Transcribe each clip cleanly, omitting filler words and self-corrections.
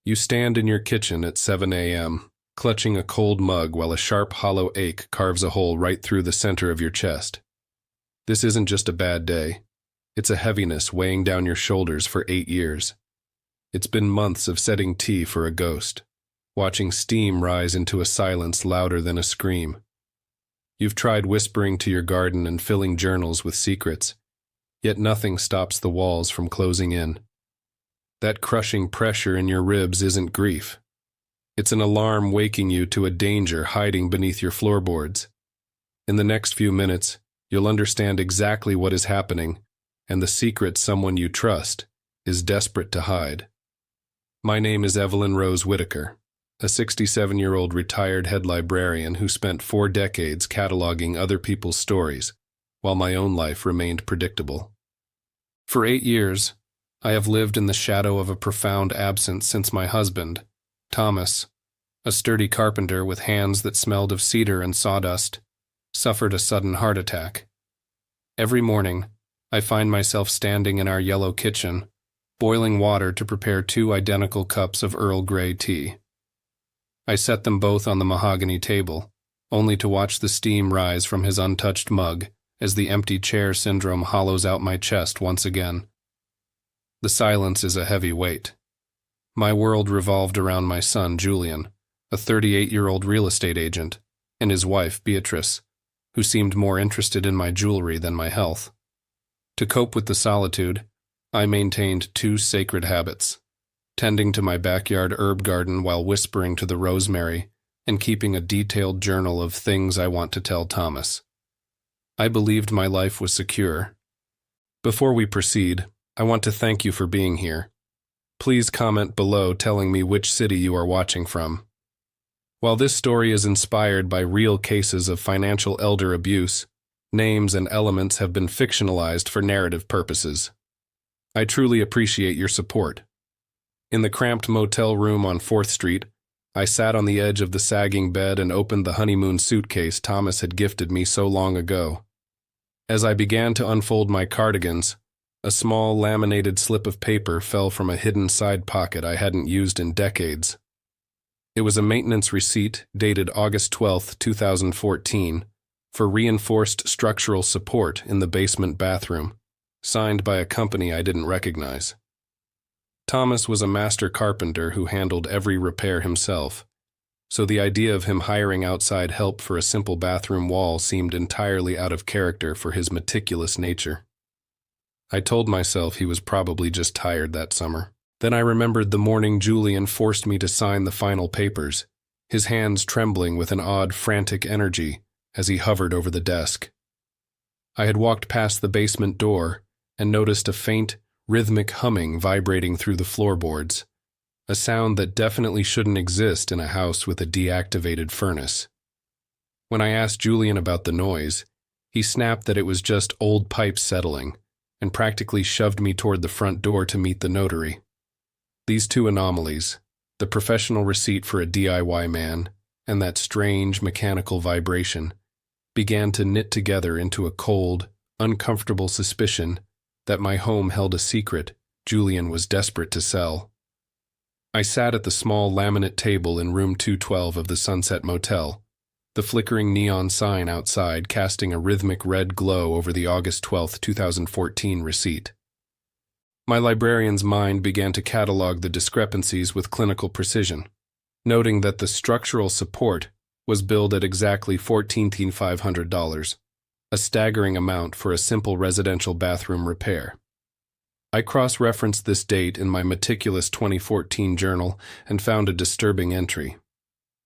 You stand in your kitchen at 7 a.m., clutching a cold mug while a sharp, hollow ache carves a hole right through the center of your chest. This isn't just a bad day. It's a heaviness weighing down your shoulders for 8 years. It's been months of setting tea for a ghost, watching steam rise into a silence louder than a scream. You've tried whispering to your garden and filling journals with secrets, yet nothing stops the walls from closing in. That crushing pressure in your ribs isn't grief. It's an alarm waking you to a danger hiding beneath your floorboards. In the next few minutes, you'll understand exactly what is happening and the secret someone you trust is desperate to hide. My name is Evelyn Rose Whitaker, a 67-year-old retired head librarian who spent 4 decades cataloging other people's stories, while my own life remained predictable. For 8 years, I have lived in the shadow of a profound absence since my husband, Thomas, a sturdy carpenter with hands that smelled of cedar and sawdust, suffered a sudden heart attack. Every morning, I find myself standing in our yellow kitchen, boiling water to prepare 2 identical cups of Earl Grey tea. I set them both on the mahogany table, only to watch the steam rise from his untouched mug as the empty chair syndrome hollows out my chest once again. The silence is a heavy weight. My world revolved around my son, Julian, a 38-year-old real estate agent, and his wife, Beatrice, who seemed more interested in my jewelry than my health. To cope with the solitude, I maintained 2 sacred habits: tending to my backyard herb garden while whispering to the rosemary, and keeping a detailed journal of things I want to tell Thomas. I believed my life was secure. Before we proceed, I want to thank you for being here. Please comment below telling me which city you are watching from. While this story is inspired by real cases of financial elder abuse, names and elements have been fictionalized for narrative purposes. I truly appreciate your support. In the cramped motel room on 4th Street, I sat on the edge of the sagging bed and opened the honeymoon suitcase Thomas had gifted me so long ago. As I began to unfold my cardigans, a small laminated slip of paper fell from a hidden side pocket I hadn't used in decades. It was a maintenance receipt dated August 12, 2014, for reinforced structural support in the basement bathroom, signed by a company I didn't recognize. Thomas was a master carpenter who handled every repair himself, so the idea of him hiring outside help for a simple bathroom wall seemed entirely out of character for his meticulous nature. I told myself he was probably just tired that summer. Then I remembered the morning Julian forced me to sign the final papers, his hands trembling with an odd, frantic energy as he hovered over the desk. I had walked past the basement door and noticed a faint, rhythmic humming vibrating through the floorboards, a sound that definitely shouldn't exist in a house with a deactivated furnace. When I asked Julian about the noise, he snapped that it was just old pipes settling, and practically shoved me toward the front door to meet the notary. These 2 anomalies, the professional receipt for a DIY man and that strange mechanical vibration, began to knit together into a cold, uncomfortable suspicion that my home held a secret Julian was desperate to sell. I sat at the small laminate table in room 212 of the Sunset Motel, the flickering neon sign outside casting a rhythmic red glow over the August 12, 2014 receipt. My librarian's mind began to catalog the discrepancies with clinical precision, noting that the structural support was billed at exactly $14,500, a staggering amount for a simple residential bathroom repair. I cross-referenced this date in my meticulous 2014 journal and found a disturbing entry.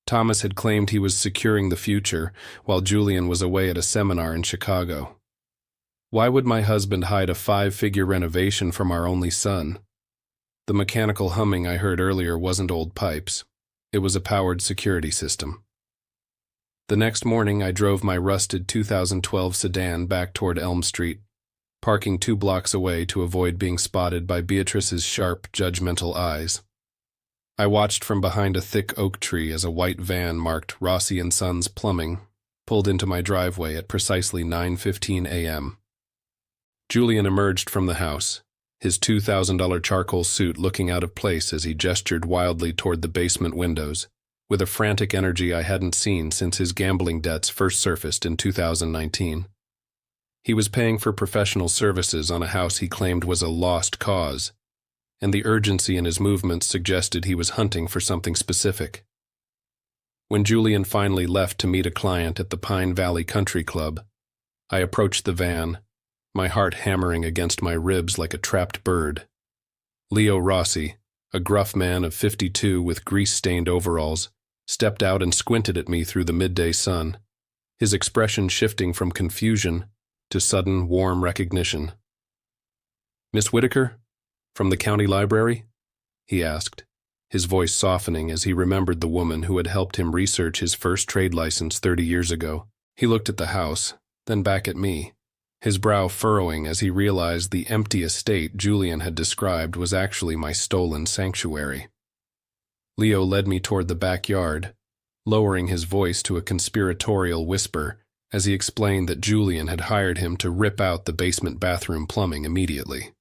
Thomas had claimed he was securing the future while Julian was away at a seminar in Chicago. Why would my husband hide a 5-figure renovation from our only son? The mechanical humming I heard earlier wasn't old pipes. It was a powered security system. The next morning, I drove my rusted 2012 sedan back toward Elm Street, parking 2 blocks away to avoid being spotted by Beatrice's sharp, judgmental eyes. I watched from behind a thick oak tree as a white van marked Rossi & Sons Plumbing pulled into my driveway at precisely 9:15 a.m. Julian emerged from the house, his $2,000 charcoal suit looking out of place as he gestured wildly toward the basement windows, with a frantic energy I hadn't seen since his gambling debts first surfaced in 2019. He was paying for professional services on a house he claimed was a lost cause, and the urgency in his movements suggested he was hunting for something specific. When Julian finally left to meet a client at the Pine Valley Country Club, I approached the van, my heart hammering against my ribs like a trapped bird. Leo Rossi, a gruff man of 52 with grease-stained overalls, stepped out and squinted at me through the midday sun, his expression shifting from confusion to sudden, warm recognition. "Miss Whitaker? From the county library?" he asked, his voice softening as he remembered the woman who had helped him research his first trade license 30 years ago. He looked at the house, then back at me, his brow furrowing as he realized the empty estate Julian had described was actually my stolen sanctuary. Leo led me toward the backyard, lowering his voice to a conspiratorial whisper as he explained that Julian had hired him to rip out the basement bathroom plumbing immediately.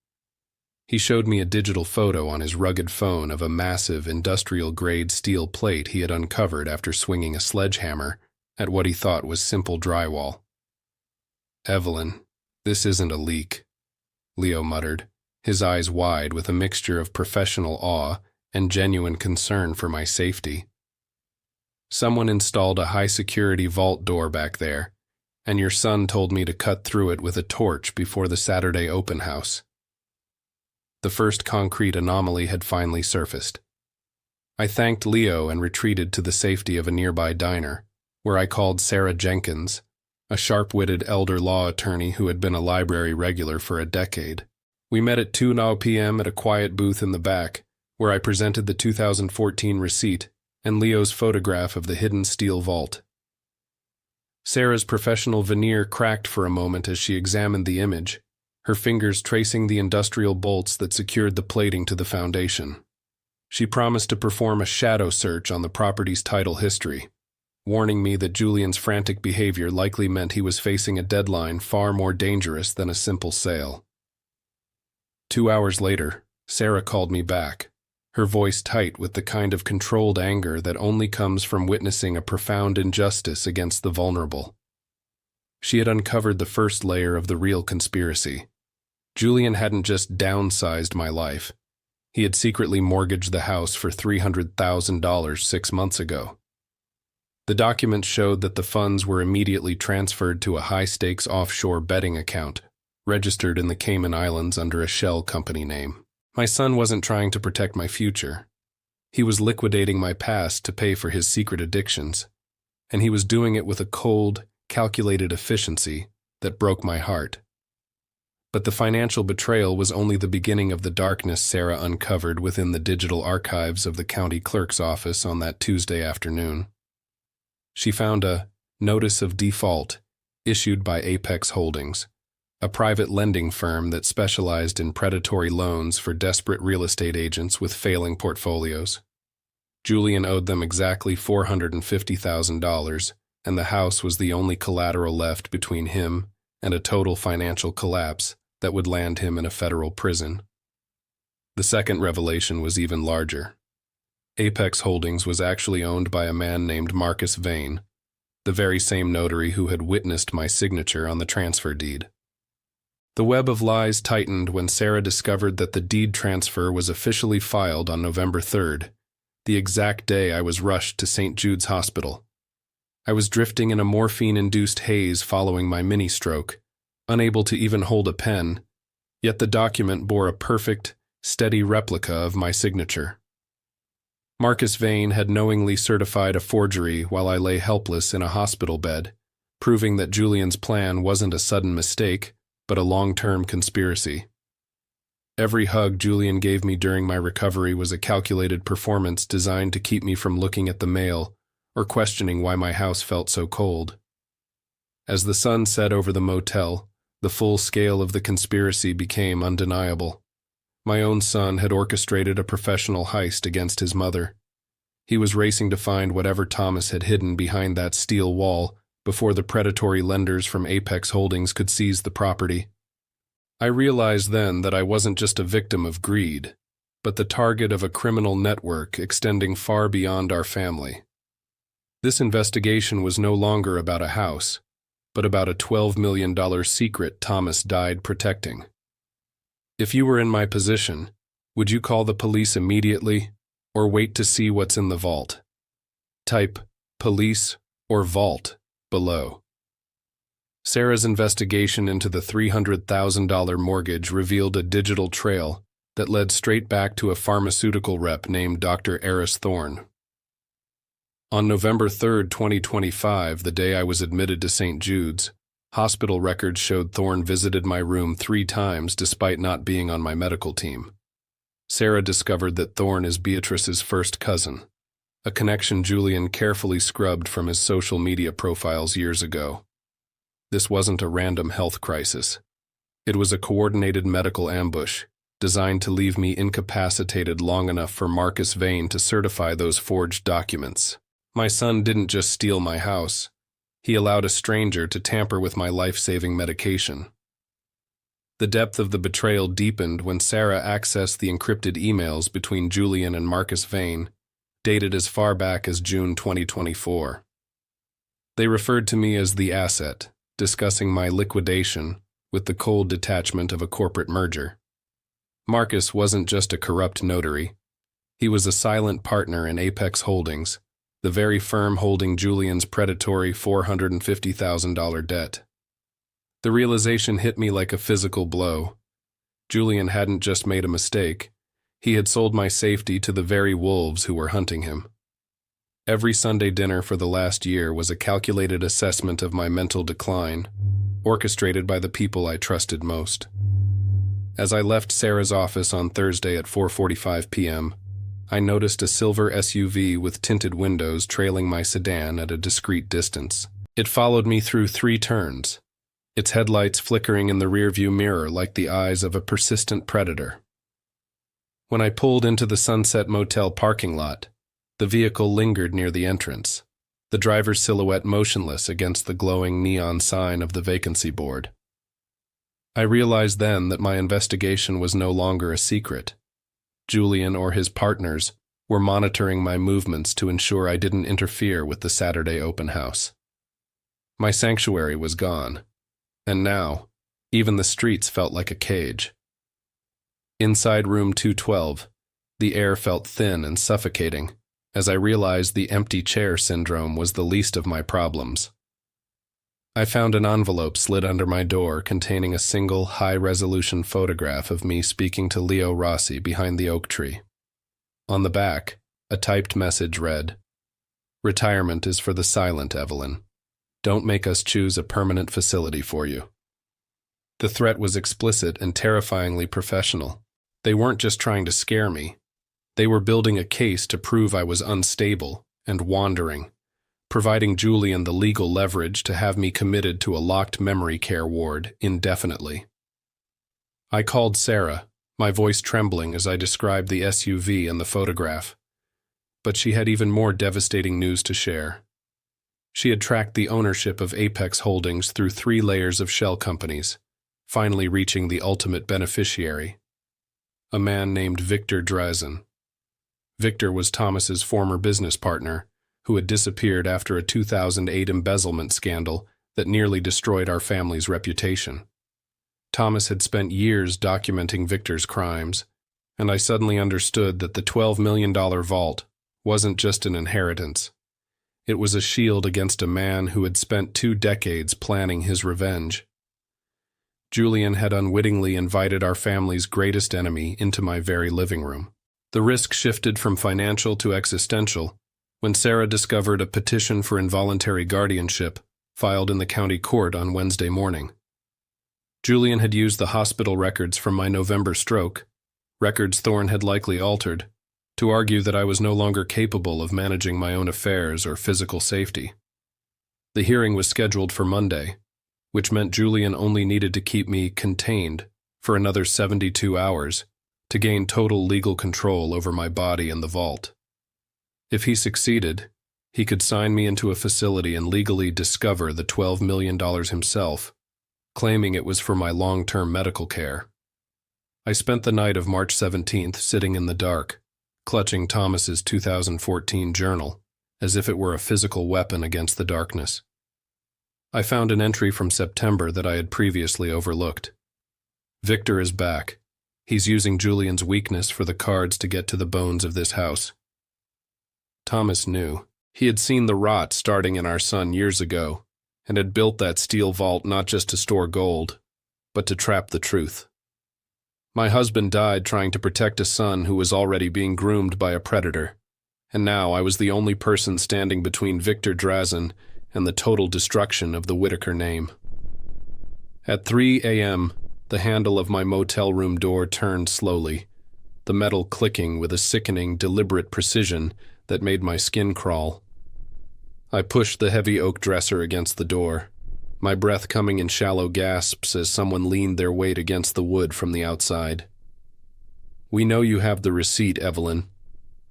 He showed me a digital photo on his rugged phone of a massive industrial-grade steel plate he had uncovered after swinging a sledgehammer at what he thought was simple drywall. "Evelyn, this isn't a leak," Leo muttered, his eyes wide with a mixture of professional awe and genuine concern for my safety. "Someone installed a high-security vault door back there, and your son told me to cut through it with a torch before the Saturday open house." The first concrete anomaly had finally surfaced. I thanked Leo and retreated to the safety of a nearby diner, where I called Sarah Jenkins, a sharp-witted elder law attorney who had been a library regular for a decade. We met at 2 p.m. at a quiet booth in the back, where I presented the 2014 receipt and Leo's photograph of the hidden steel vault. Sarah's professional veneer cracked for a moment as she examined the image, her fingers tracing the industrial bolts that secured the plating to the foundation. She promised to perform a shadow search on the property's title history, warning me that Julian's frantic behavior likely meant he was facing a deadline far more dangerous than a simple sale. 2 hours later, Sarah called me back, her voice tight with the kind of controlled anger that only comes from witnessing a profound injustice against the vulnerable. She had uncovered the first layer of the real conspiracy. Julian hadn't just downsized my life. He had secretly mortgaged the house for $300,000 6 months ago. The documents showed that the funds were immediately transferred to a high-stakes offshore betting account, registered in the Cayman Islands under a shell company name. My son wasn't trying to protect my future. He was liquidating my past to pay for his secret addictions, and he was doing it with a cold, calculated efficiency that broke my heart. But the financial betrayal was only the beginning of the darkness Sarah uncovered within the digital archives of the county clerk's office on that Tuesday afternoon. She found a notice of default issued by Apex Holdings, a private lending firm that specialized in predatory loans for desperate real estate agents with failing portfolios. Julian owed them exactly $450,000, and the house was the only collateral left between him and a total financial collapse that would land him in a federal prison. The second revelation was even larger. Apex Holdings was actually owned by a man named Marcus Vane, the very same notary who had witnessed my signature on the transfer deed. The web of lies tightened when Sarah discovered that the deed transfer was officially filed on November 3rd, the exact day I was rushed to St. Jude's Hospital. I was drifting in a morphine-induced haze following my mini-stroke, unable to even hold a pen, yet the document bore a perfect, steady replica of my signature. Marcus Vane had knowingly certified a forgery while I lay helpless in a hospital bed, proving that Julian's plan wasn't a sudden mistake, but a long-term conspiracy. Every hug Julian gave me during my recovery was a calculated performance designed to keep me from looking at the mail or questioning why my house felt so cold. As the sun set over the motel, the full scale of the conspiracy became undeniable. My own son had orchestrated a professional heist against his mother. He was racing to find whatever Thomas had hidden behind that steel wall before the predatory lenders from Apex Holdings could seize the property. I realized then that I wasn't just a victim of greed, but the target of a criminal network extending far beyond our family. This investigation was no longer about a house, but about a $12 million secret Thomas died protecting. If you were in my position, would you call the police immediately, or wait to see what's in the vault? Type police or vault below. Sarah's investigation into the $300,000 mortgage revealed a digital trail that led straight back to a pharmaceutical rep named Dr. Eris Thorne. On November 3, 2025, the day I was admitted to St. Jude's, hospital records showed Thorne visited my room 3 times despite not being on my medical team. Sarah discovered that Thorne is Beatrice's first cousin, a connection Julian carefully scrubbed from his social media profiles years ago. This wasn't a random health crisis. It was a coordinated medical ambush, designed to leave me incapacitated long enough for Marcus Vane to certify those forged documents. My son didn't just steal my house. He allowed a stranger to tamper with my life-saving medication. The depth of the betrayal deepened when Sarah accessed the encrypted emails between Julian and Marcus Vane, dated as far back as June 2024. They referred to me as the asset, discussing my liquidation with the cold detachment of a corporate merger. Marcus wasn't just a corrupt notary. He was a silent partner in Apex Holdings, the very firm holding Julian's predatory $450,000 debt. The realization hit me like a physical blow. Julian hadn't just made a mistake. He had sold my safety to the very wolves who were hunting him. Every Sunday dinner for the last year was a calculated assessment of my mental decline, orchestrated by the people I trusted most. As I left Sarah's office on Thursday at 4:45 p.m., I noticed a silver SUV with tinted windows trailing my sedan at a discreet distance. It followed me through 3 turns, its headlights flickering in the rearview mirror like the eyes of a persistent predator. When I pulled into the Sunset Motel parking lot, the vehicle lingered near the entrance, the driver's silhouette motionless against the glowing neon sign of the vacancy board. I realized then that my investigation was no longer a secret. Julian or his partners were monitoring my movements to ensure I didn't interfere with the Saturday open house. My sanctuary was gone, and now, even the streets felt like a cage. Inside room 212, the air felt thin and suffocating, as I realized the empty chair syndrome was the least of my problems. I found an envelope slid under my door containing a single high-resolution photograph of me speaking to Leo Rossi behind the oak tree. On the back, a typed message read, "Retirement is for the silent, Evelyn. Don't make us choose a permanent facility for you." The threat was explicit and terrifyingly professional. They weren't just trying to scare me. They were building a case to prove I was unstable and wandering, providing Julian the legal leverage to have me committed to a locked memory care ward indefinitely. I called Sarah, my voice trembling as I described the SUV and the photograph. But she had even more devastating news to share. She had tracked the ownership of Apex Holdings through 3 layers of shell companies, finally reaching the ultimate beneficiary, a man named Victor Drazen. Victor was Thomas's former business partner, who had disappeared after a 2008 embezzlement scandal that nearly destroyed our family's reputation. Thomas had spent years documenting Victor's crimes, and I suddenly understood that the $12 million vault wasn't just an inheritance. It was a shield against a man who had spent 2 decades planning his revenge. Julian had unwittingly invited our family's greatest enemy into my very living room. The risk shifted from financial to existential when Sarah discovered a petition for involuntary guardianship filed in the county court on Wednesday morning. Julian had used the hospital records from my November stroke, records Thorne had likely altered, to argue that I was no longer capable of managing my own affairs or physical safety. The hearing was scheduled for Monday, which meant Julian only needed to keep me contained for another 72 hours to gain total legal control over my body and the vault. If he succeeded, he could sign me into a facility and legally discover the $12 million himself, claiming it was for my long-term medical care. I spent the night of March 17th sitting in the dark, clutching Thomas's 2014 journal, as if it were a physical weapon against the darkness. I found an entry from September that I had previously overlooked. Victor is back. He's using Julian's weakness for the cards to get to the bones of this house. Thomas knew. He had seen the rot starting in our son years ago, and had built that steel vault not just to store gold, but to trap the truth. My husband died trying to protect a son who was already being groomed by a predator, and now I was the only person standing between Victor Drazen and the total destruction of the Whitaker name. At 3 a.m., the handle of my motel room door turned slowly, the metal clicking with a sickening, deliberate precision that made my skin crawl. I pushed the heavy oak dresser against the door, my breath coming in shallow gasps as someone leaned their weight against the wood from the outside. "We know you have the receipt, Evelyn,"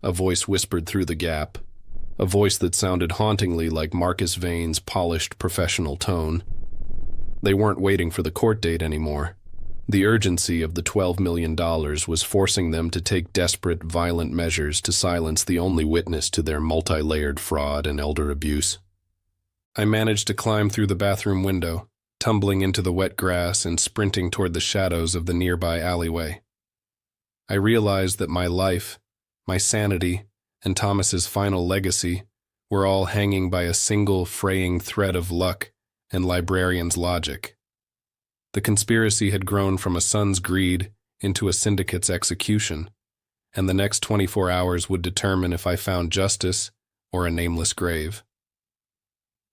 a voice whispered through the gap, a voice that sounded hauntingly like Marcus Vane's polished professional tone. They weren't waiting for the court date anymore. The urgency of the $12 million was forcing them to take desperate, violent measures to silence the only witness to their multi-layered fraud and elder abuse. I managed to climb through the bathroom window, tumbling into the wet grass and sprinting toward the shadows of the nearby alleyway. I realized that my life, my sanity, and Thomas's final legacy were all hanging by a single fraying thread of luck and librarian's logic. The conspiracy had grown from a son's greed into a syndicate's execution, and the next 24 hours would determine if I found justice or a nameless grave.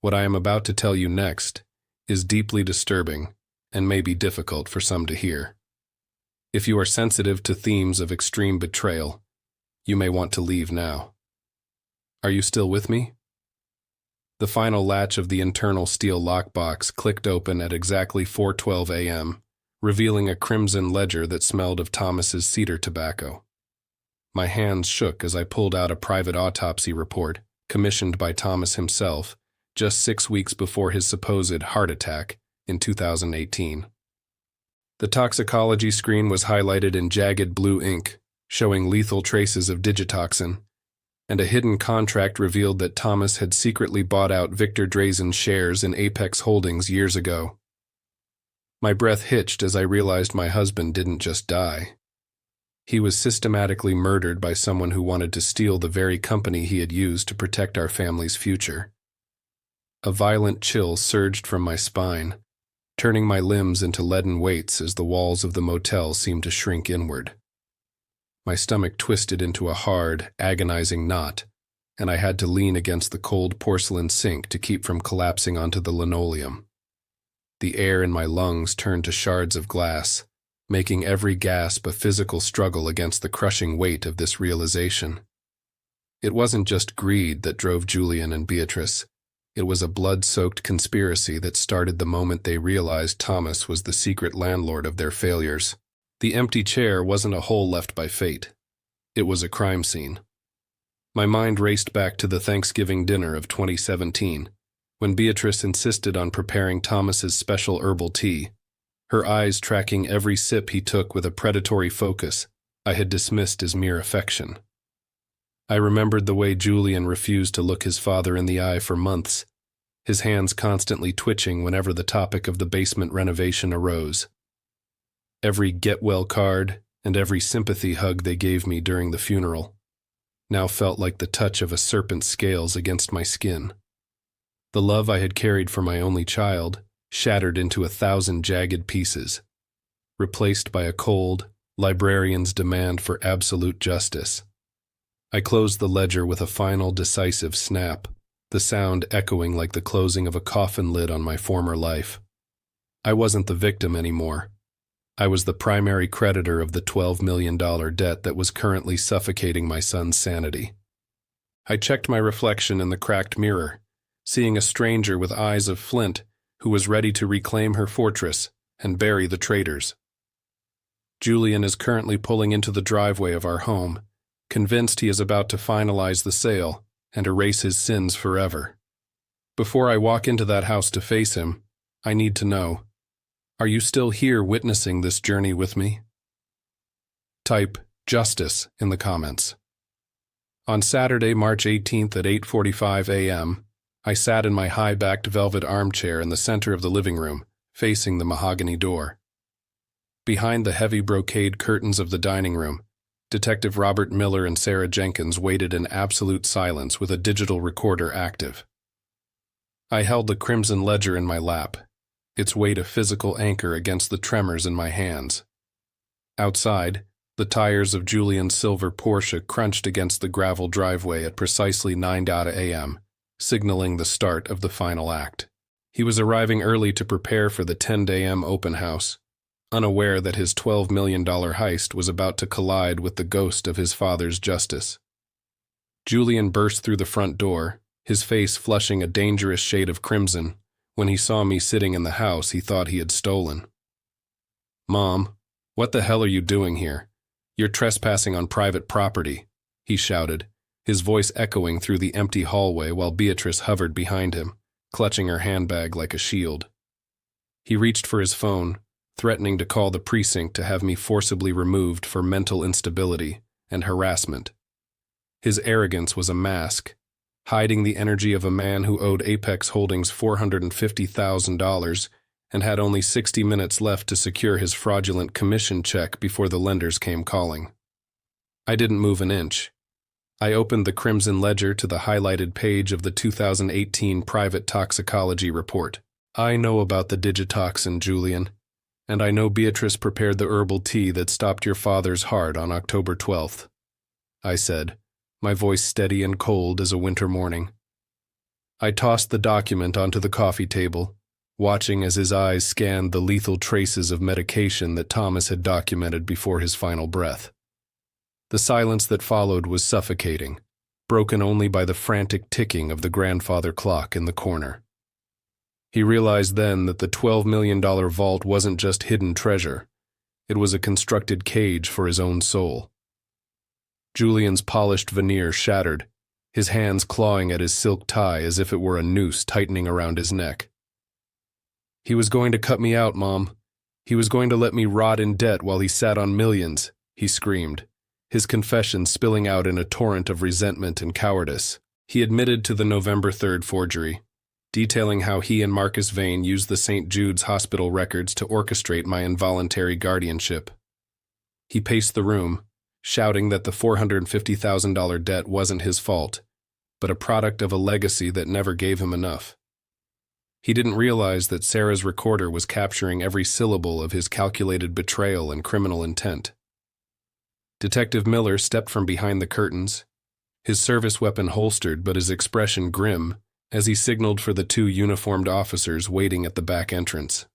What I am about to tell you next is deeply disturbing and may be difficult for some to hear. If you are sensitive to themes of extreme betrayal, you may want to leave now. Are you still with me? The final latch of the internal steel lockbox clicked open at exactly 4:12 a.m., revealing a crimson ledger that smelled of Thomas's cedar tobacco. My hands shook as I pulled out a private autopsy report, commissioned by Thomas himself, just 6 weeks before his supposed heart attack in 2018. The toxicology screen was highlighted in jagged blue ink, showing lethal traces of digitoxin, and a hidden contract revealed that Thomas had secretly bought out Victor Drazen's shares in Apex Holdings years ago. My breath hitched as I realized my husband didn't just die. He was systematically murdered by someone who wanted to steal the very company he had used to protect our family's future. A violent chill surged from my spine, turning my limbs into leaden weights as the walls of the motel seemed to shrink inward. My stomach twisted into a hard, agonizing knot, and I had to lean against the cold porcelain sink to keep from collapsing onto the linoleum. The air in my lungs turned to shards of glass, making every gasp a physical struggle against the crushing weight of this realization. It wasn't just greed that drove Julian and Beatrice. It was a blood-soaked conspiracy that started the moment they realized Thomas was the secret landlord of their failures. The empty chair wasn't a hole left by fate. It was a crime scene. My mind raced back to the Thanksgiving dinner of 2017, when Beatrice insisted on preparing Thomas's special herbal tea, her eyes tracking every sip he took with a predatory focus I had dismissed as mere affection. I remembered the way Julian refused to look his father in the eye for months, his hands constantly twitching whenever the topic of the basement renovation arose. Every get-well card and every sympathy hug they gave me during the funeral now felt like the touch of a serpent's scales against my skin. The love I had carried for my only child shattered into 1,000 jagged pieces, replaced by a cold, librarian's demand for absolute justice. I closed the ledger with a final decisive snap, the sound echoing like the closing of a coffin lid on my former life. I wasn't the victim anymore. I was the primary creditor of the $12 million debt that was currently suffocating my son's sanity. I checked my reflection in the cracked mirror, seeing a stranger with eyes of flint who was ready to reclaim her fortress and bury the traitors. Julian is currently pulling into the driveway of our home, convinced he is about to finalize the sale and erase his sins forever. Before I walk into that house to face him, I need to know, Are you still here witnessing this journey with me? Type "Justice" in the comments. On Saturday, March 18th at 8:45 a.m., I sat in my high-backed velvet armchair in the center of the living room, facing the mahogany door. Behind the heavy brocade curtains of the dining room, Detective Robert Miller and Sarah Jenkins waited in absolute silence with a digital recorder active. I held the crimson ledger in my lap, its weight a physical anchor against the tremors in my hands. Outside, the tires of Julian's silver Porsche crunched against the gravel driveway at precisely 9 a.m., signaling the start of the final act. He was arriving early to prepare for the 10 a.m. open house, unaware that his $12 million heist was about to collide with the ghost of his father's justice. Julian burst through the front door, his face flushing a dangerous shade of crimson. When he saw me sitting in the house he thought he had stolen. "Mom, what the hell are you doing here? You're trespassing on private property," he shouted, his voice echoing through the empty hallway while Beatrice hovered behind him, clutching her handbag like a shield. He reached for his phone, threatening to call the precinct to have me forcibly removed for mental instability and harassment. His arrogance was a mask, hiding the energy of a man who owed Apex Holdings $450,000 and had only 60 minutes left to secure his fraudulent commission check before the lenders came calling. I didn't move an inch. I opened the crimson ledger to the highlighted page of the 2018 private toxicology report. "I know about the digitoxin, Julian, and I know Beatrice prepared the herbal tea that stopped your father's heart on October 12th, I said, my voice steady and cold as a winter morning. I tossed the document onto the coffee table, watching as his eyes scanned the lethal traces of medication that Thomas had documented before his final breath. The silence that followed was suffocating, broken only by the frantic ticking of the grandfather clock in the corner. He realized then that the $12 million vault wasn't just hidden treasure. It was a constructed cage for his own soul. Julian's polished veneer shattered, his hands clawing at his silk tie as if it were a noose tightening around his neck. "He was going to cut me out, Mom. He was going to let me rot in debt while he sat on millions," he screamed, his confession spilling out in a torrent of resentment and cowardice. He admitted to the November 3rd forgery, detailing how he and Marcus Vane used the St. Jude's Hospital records to orchestrate my involuntary guardianship. He paced the room, shouting that the $450,000 debt wasn't his fault, but a product of a legacy that never gave him enough. He didn't realize that Sarah's recorder was capturing every syllable of his calculated betrayal and criminal intent. Detective Miller stepped from behind the curtains, his service weapon holstered but his expression grim, as he signaled for the two uniformed officers waiting at the back entrance.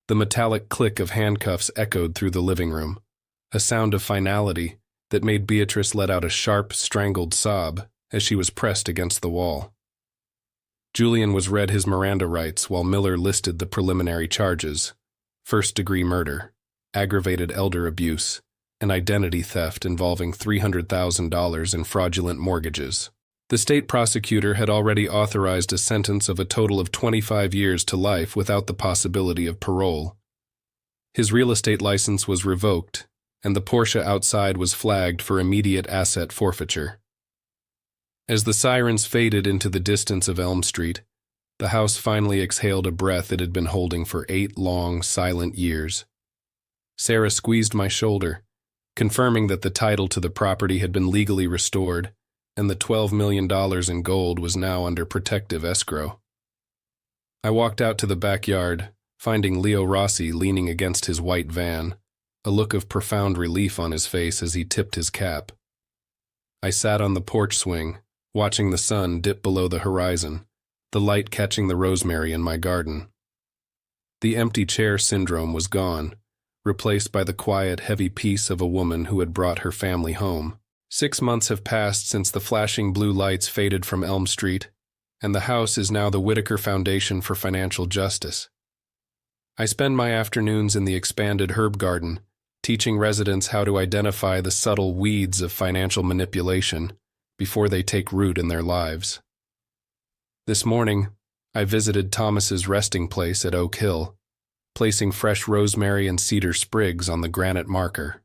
The metallic click of handcuffs echoed through the living room, a sound of finality that made Beatrice let out a sharp, strangled sob as she was pressed against the wall. Julian was read his Miranda rights while Miller listed the preliminary charges: first-degree murder, aggravated elder abuse, and identity theft involving $300,000 in fraudulent mortgages. The state prosecutor had already authorized a sentence of a total of 25 years to life without the possibility of parole. His real estate license was revoked, and the Porsche outside was flagged for immediate asset forfeiture. As the sirens faded into the distance of Elm Street, the house finally exhaled a breath it had been holding for 8 long, silent years. Sarah squeezed my shoulder, confirming that the title to the property had been legally restored, and the $12 million in gold was now under protective escrow. I walked out to the backyard, finding Leo Rossi leaning against his white van, a look of profound relief on his face as he tipped his cap. I sat on the porch swing, watching the sun dip below the horizon, the light catching the rosemary in my garden. The empty chair syndrome was gone, replaced by the quiet, heavy peace of a woman who had brought her family home. 6 months have passed since the flashing blue lights faded from Elm Street, and the house is now the Whitaker Foundation for Financial Justice. I spend my afternoons in the expanded herb garden, teaching residents how to identify the subtle weeds of financial manipulation before they take root in their lives. This morning, I visited Thomas's resting place at Oak Hill, placing fresh rosemary and cedar sprigs on the granite marker.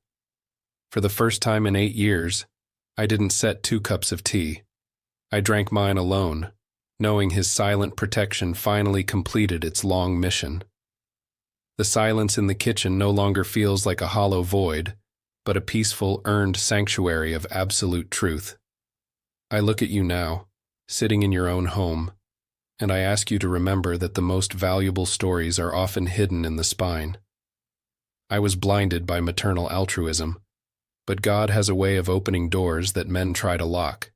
For the first time in 8 years, I didn't set 2 cups of tea. I drank mine alone, knowing his silent protection finally completed its long mission. The silence in the kitchen no longer feels like a hollow void, but a peaceful, earned sanctuary of absolute truth. I look at you now, sitting in your own home, and I ask you to remember that the most valuable stories are often hidden in the spine. I was blinded by maternal altruism, but God has a way of opening doors that men try to lock,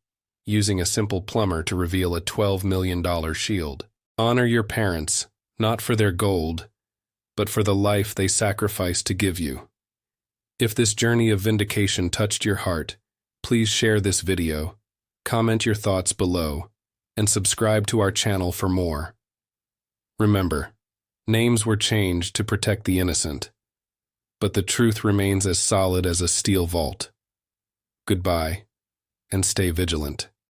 using a simple plumber to reveal a $12 million shield. Honor your parents, not for their gold, but for the life they sacrificed to give you. If this journey of vindication touched your heart, please share this video, comment your thoughts below, and subscribe to our channel for more. Remember, names were changed to protect the innocent, but the truth remains as solid as a steel vault. Goodbye, and stay vigilant.